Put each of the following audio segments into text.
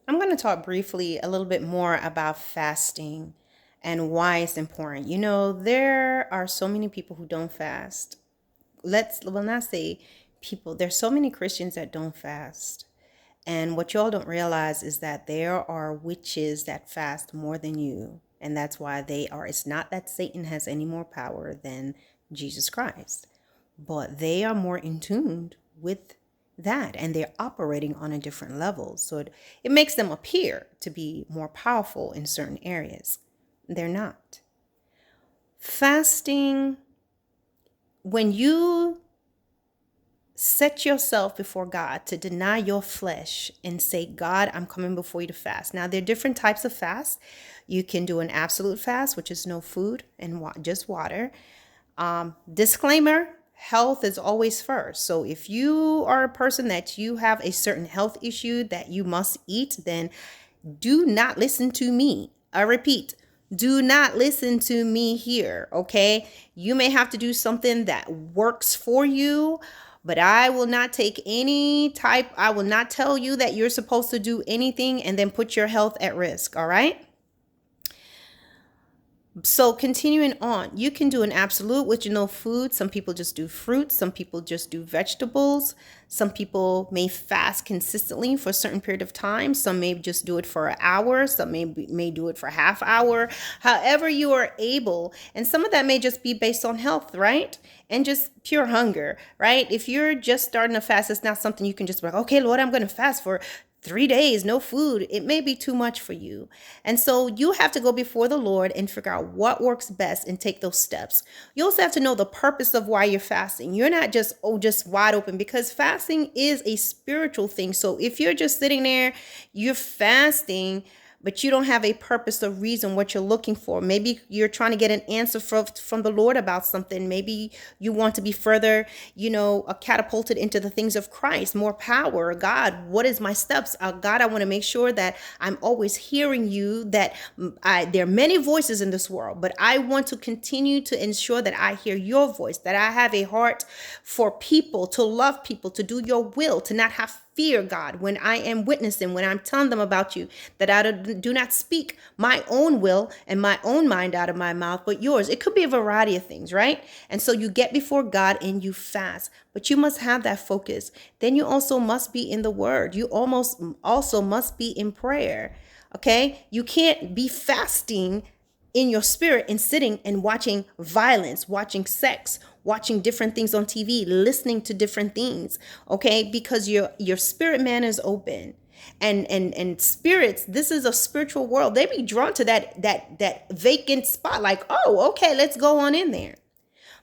I'm going to talk briefly a little bit more about fasting and why it's important. There are so many people who don't fast. Well, not say people, there's so many Christians that don't fast. And what y'all don't realize is that there are witches that fast more than you. And that's why it's not that Satan has any more power than Jesus Christ, but they are more in tune with that and they're operating on a different level. So it makes them appear to be more powerful in certain areas. They're not. Fasting, when you set yourself before God to deny your flesh and say, God, I'm coming before you to fast. Now, there are different types of fast. You can do an absolute fast, which is no food and just water. Disclaimer, health is always first. So if you are a person that you have a certain health issue that you must eat, then do not listen to me. I repeat, do not listen to me here, okay? You may have to do something that works for you, but I will not I will not tell you that you're supposed to do anything and then put your health at risk, all right? So continuing on, you can do an absolute with no food. Some people just do fruits. Some people just do vegetables. Some people may fast consistently for a certain period of time. Some may just do it for an hour. Some may do it for half hour. However you are able. And some of that may just be based on health, right? And just pure hunger, right? If you're just starting to fast, it's not something you can just be like, okay, Lord, I'm going to fast for 3 days, no food. It may be too much for you. And so you have to go before the Lord and figure out what works best and take those steps. You also have to know the purpose of why you're fasting. You're not just wide open, because fasting is a spiritual thing. So if you're just sitting there, you're fasting, but you don't have a purpose or reason what you're looking for. Maybe you're trying to get an answer from the Lord about something. Maybe you want to be further, catapulted into the things of Christ, more power. God, what is my steps? God, I want to make sure that I'm always hearing you, that there are many voices in this world, but I want to continue to ensure that I hear your voice, that I have a heart for people, to love people, to do your will, to not have fear, God, when I am witnessing, when I'm telling them about you, that I do not speak my own will and my own mind out of my mouth, but yours. It could be a variety of things, right? And so you get before God and you fast, but you must have that focus. Then you also must be in the word. You almost also must be in prayer. Okay? You can't be fasting in your spirit and sitting and watching violence, watching sex, watching different things on TV, listening to different things, okay? Because your spirit man is open. And spirits, this is a spiritual world. They be drawn to that vacant spot, like, oh, okay, let's go on in there.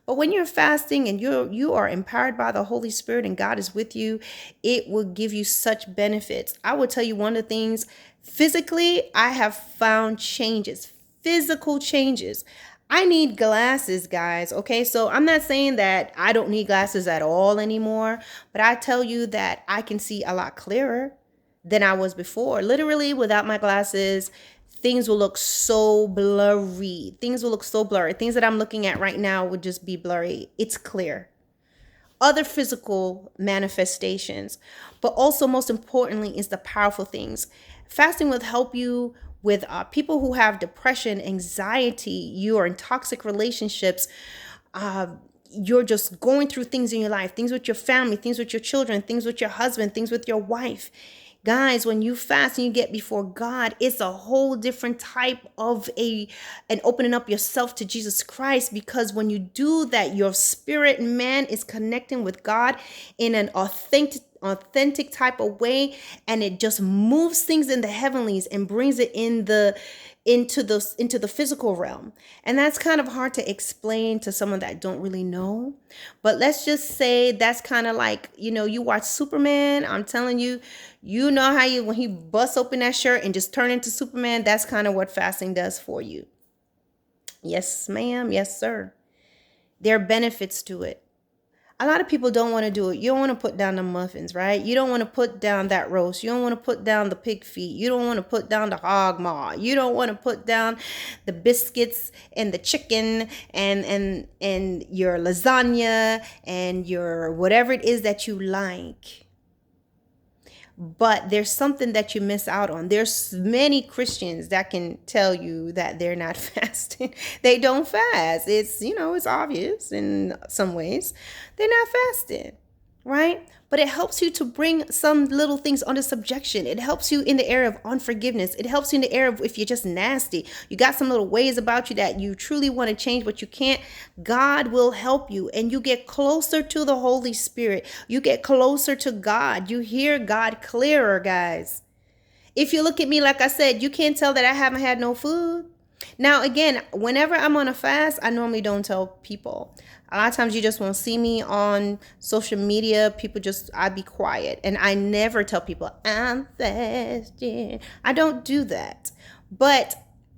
But when you're fasting and you are empowered by the Holy Spirit and God is with you, it will give you such benefits. I will tell you one of the things, physically, I have found changes, physical changes. I need glasses, guys. Okay, so I'm not saying that I don't need glasses at all anymore, but I tell you that I can see a lot clearer than I was before. Literally, without my glasses, things will look so blurry. Things will look so blurry. Things that I'm looking at right now would just be blurry. It's clear. Other physical manifestations, but also most importantly is the powerful things. Fasting will help you with people who have depression, anxiety, you are in toxic relationships, you're just going through things in your life, things with your family, things with your children, things with your husband, things with your wife. Guys, when you fast and you get before God, it's a whole different type of and opening up yourself to Jesus Christ, because when you do that, your spirit man is connecting with God in an authentic type of way, and it just moves things in the heavenlies and brings it into the physical realm. And that's kind of hard to explain to someone that don't really know, but let's just say that's kind of like, you watch Superman. I'm telling you, you know how when he busts open that shirt and just turn into Superman, that's kind of what fasting does for you. Yes, ma'am. Yes, sir. There are benefits to it. A lot of people don't want to do it. You don't want to put down the muffins, right? You don't want to put down that roast. You don't want to put down the pig feet. You don't want to put down the hog maw. You don't want to put down the biscuits and the chicken and your lasagna and your whatever it is that you like. but there's something that you miss out on. There's many Christians that can tell you that they're not fasting. They don't fast. It's, it's obvious in some ways. They're not fasting, right? But it helps you to bring some little things under subjection. It helps you in the area of unforgiveness. It helps you in the area of if you're just nasty. You got some little ways about you that you truly want to change, but you can't. God will help you, and you get closer to the Holy Spirit. You get closer to God. You hear God clearer, guys. If you look at me, like I said, you can't tell that I haven't had no food. Now, again, whenever I'm on a fast, I normally don't tell people. A lot of times you just won't see me on social media. I'd be quiet. And I never tell people I'm fasting. I don't do that. But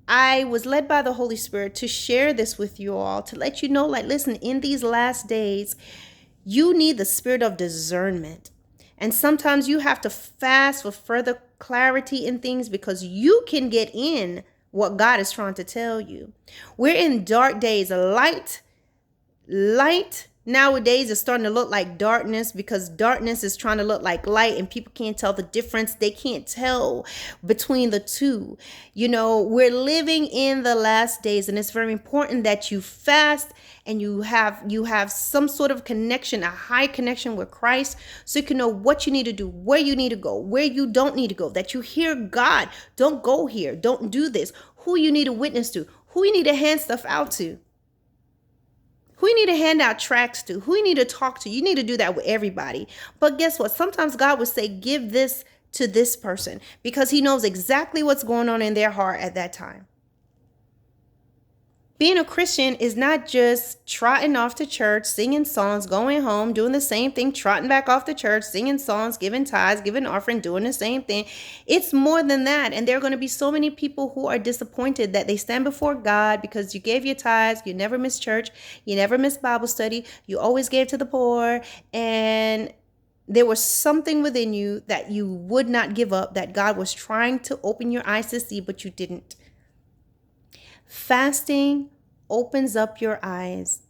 I was led by the Holy Spirit to share this with you all, to let you know, like, listen, in these last days, you need the spirit of discernment. And sometimes you have to fast for further clarity in things because you can get in what God is trying to tell you. We're in dark days. Light nowadays is starting to look like darkness because darkness is trying to look like light and people can't tell the difference. They can't tell between the two. We're living in the last days, and it's very important that you fast and you have some sort of connection, a high connection with Christ, so you can know what you need to do, where you need to go, where you don't need to go, that you hear God. Don't go here. Don't do this. Who you need to witness to, who you need to hand stuff out to, who you need to hand out tracts to, who you need to talk to. You need to do that with everybody. But guess what? Sometimes God would say, give this to this person because he knows exactly what's going on in their heart at that time. Being a Christian is not just trotting off to church, singing songs, going home, doing the same thing, trotting back off to church, singing songs, giving tithes, giving offering, doing the same thing. It's more than that. And there are going to be so many people who are disappointed that they stand before God because you gave your tithes, you never missed church, you never missed Bible study, you always gave to the poor, and there was something within you that you would not give up, that God was trying to open your eyes to see, but you didn't. Fasting opens up your eyes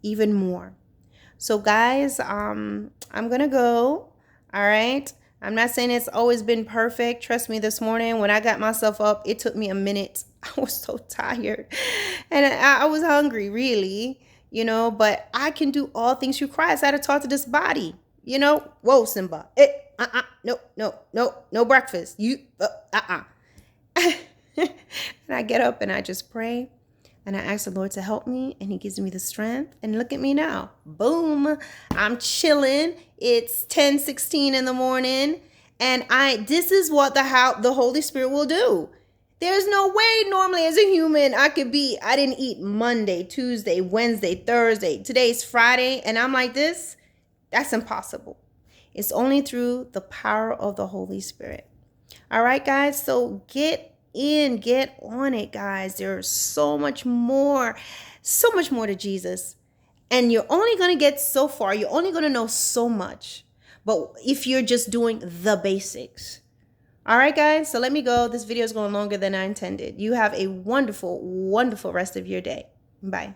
even more. So guys, I'm gonna go. All right. I'm not saying it's always been perfect. Trust me, this morning when I got myself up, it took me a minute. I was so tired and I was hungry, really, but I can do all things through Christ. I had to talk to this body, whoa, Simba, no breakfast. And I get up and I just pray and I ask the Lord to help me, and he gives me the strength. And look at me now. Boom. I'm chilling. It's 10:16 in the morning. And this is what the Holy Spirit will do. There's no way normally as a human I didn't eat Monday, Tuesday, Wednesday, Thursday. Today's Friday. And I'm like this. That's impossible. It's only through the power of the Holy Spirit. All right, guys. So get on it, guys. There's so much more to Jesus. And you're only going to get so far. You're only going to know so much. But if you're just doing the basics. All right, guys. So let me go. This video is going longer than I intended. You have a wonderful, wonderful rest of your day. Bye.